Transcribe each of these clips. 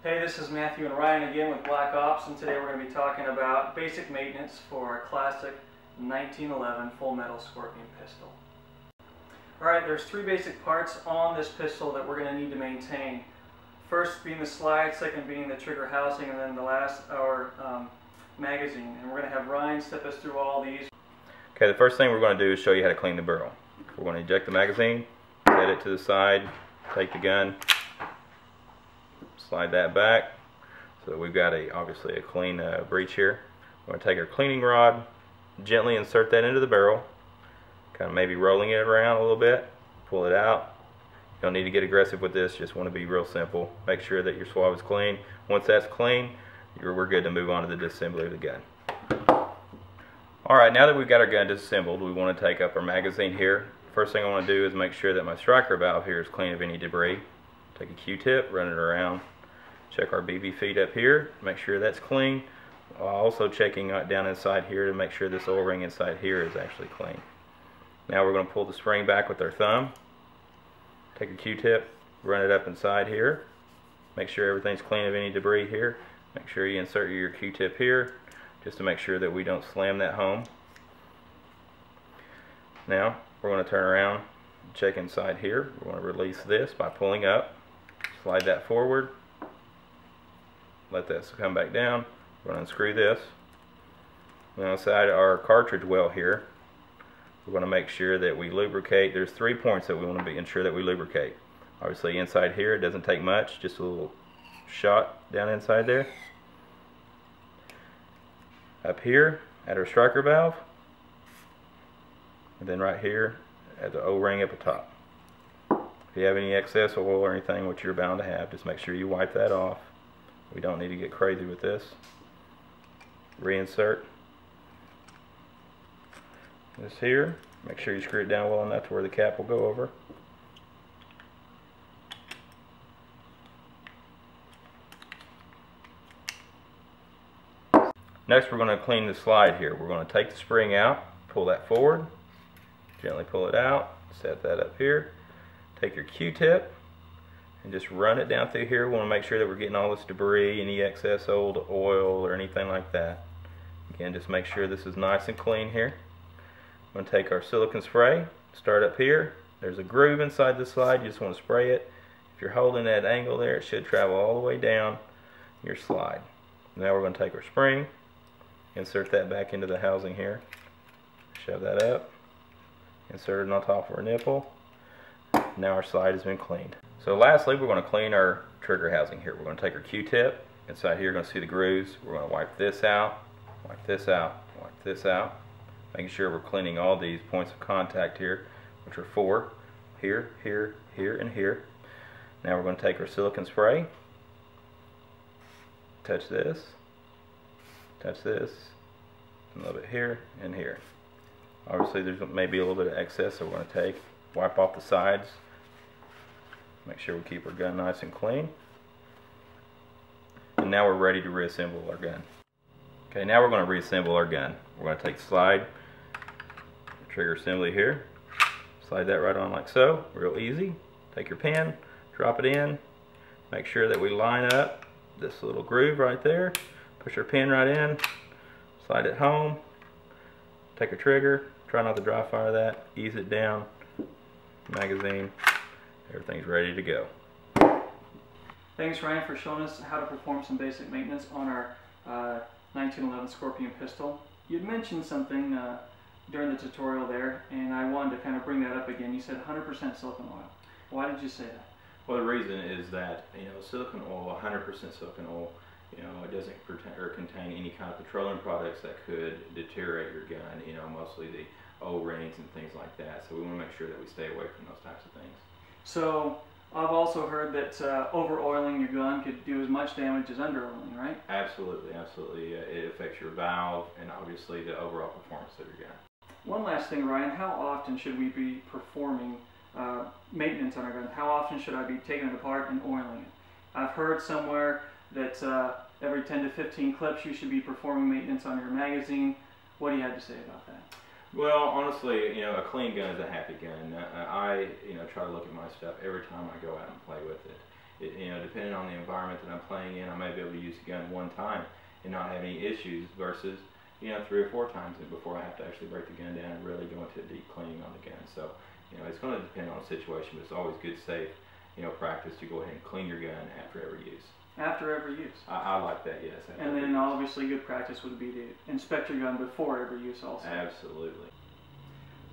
Hey, this is Matthew and Ryan again with Black Ops, and today we're going to be talking about basic maintenance for a classic 1911 full metal Scorpion pistol. Alright, there's three basic parts on this pistol that we're going to need to maintain. First being the slide, second being the trigger housing, and then the last our magazine. And we're going to have Ryan step us through all these. Okay, the first thing we're going to do is show you how to clean the barrel. We're going to eject the magazine, set it to the side, take the gun, slide that back so we've got obviously a clean breech here. We're going to take our cleaning rod, gently insert that into the barrel, kind of maybe rolling it around a little bit, pull it out. You don't need to get aggressive with this, just want to be real simple. Make sure that your swab is clean. Once that's clean, we're good to move on to the disassembly of the gun. Alright, now that we've got our gun disassembled, we want to take up our magazine here. First thing I want to do is make sure that my striker valve here is clean of any debris. Take a Q-tip, run it around. Check our BB feed up here, make sure that's clean. Also checking down inside here to make sure this oil ring inside here is actually clean. Now we're going to pull the spring back with our thumb. Take a Q-tip, run it up inside here. Make sure everything's clean of any debris here. Make sure you insert your Q-tip here just to make sure that we don't slam that home. Now we're going to turn around and check inside here. We're going to release this by pulling up, slide that forward, let that come back down. We're going to unscrew this. Now inside our cartridge well here, we're going to make sure that we lubricate. There's 3 points that we want to ensure that we lubricate. Obviously inside here it doesn't take much, just a little shot down inside there. Up here at our striker valve, and then right here at the O-ring up the top. If you have any excess oil or anything, which you're bound to have, just make sure you wipe that off. We don't need to get crazy with this. Reinsert this here. Make sure you screw it down well enough to where the cap will go over. Next we're going to clean the slide here. We're going to take the spring out, pull that forward, gently pull it out, set that up here. Take your Q-tip and just run it down through here. We want to make sure that we're getting all this debris, any excess old oil or anything like that. Again, just make sure this is nice and clean here. We're going to take our silicone spray, start up here. There's a groove inside the slide, you just want to spray it. If you're holding that angle there, it should travel all the way down your slide. Now we're going to take our spring, insert that back into the housing here, shove that up, insert it on top of our nipple. Now our slide has been cleaned. So lastly, we're going to clean our trigger housing here. We're going to take our Q-tip. Inside here you're going to see the grooves. We're going to wipe this out, wipe this out, wipe this out. Making sure we're cleaning all these points of contact here, which are 4. Here, here, here, and here. Now we're going to take our silicone spray. Touch this, a little bit here and here. Obviously there's maybe a little bit of excess, so we're going to take, wipe off the sides. Make sure we keep our gun nice and clean. And now we're ready to reassemble our gun. Okay, now we're going to reassemble our gun. We're going to take the slide, the trigger assembly here, slide that right on like so, real easy. Take your pen, drop it in, make sure that we line up this little groove right there, push our pin right in, slide it home, take a trigger, try not to dry fire that, ease it down, magazine, everything's ready to go. Thanks Ryan for showing us how to perform some basic maintenance on our 1911 Scorpion pistol. You'd mentioned something during the tutorial there, and I wanted to kind of bring that up again. You said 100% silicone oil. Why did you say that? Well, the reason is that, silicone oil, 100% silicone oil, it doesn't contain any kind of petroleum products that could deteriorate your gun, mostly the O-rings and things like that. So we want to make sure that we stay away from those types of things. So I've also heard that over-oiling your gun could do as much damage as under-oiling, right? Absolutely, absolutely. It affects your valve and obviously the overall performance of your gun. One last thing, Ryan, how often should we be performing maintenance on our gun? How often should I be taking it apart and oiling it? I've heard somewhere that every 10 to 15 clips you should be performing maintenance on your magazine. What do you have to say about that? Well, honestly, a clean gun is a happy gun. I try to look at my stuff every time I go out and play with it. You know, depending on the environment that I'm playing in, I may be able to use the gun one time and not have any issues versus, you know, 3 or 4 times before I have to actually break the gun down and really go into a deep cleaning on the gun. So, you know, it's going to depend on the situation, but it's always good, safe, you know, practice to go ahead and clean your gun after every use. After every use. I like that, yes. And then obviously good practice would be to inspect your gun before every use also. Absolutely.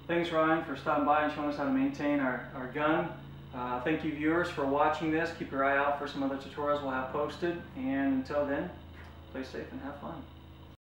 Thanks, Ryan, for stopping by and showing us how to maintain our gun. Thank you, viewers, for watching this. Keep your eye out for some other tutorials we'll have posted. And until then, play safe and have fun.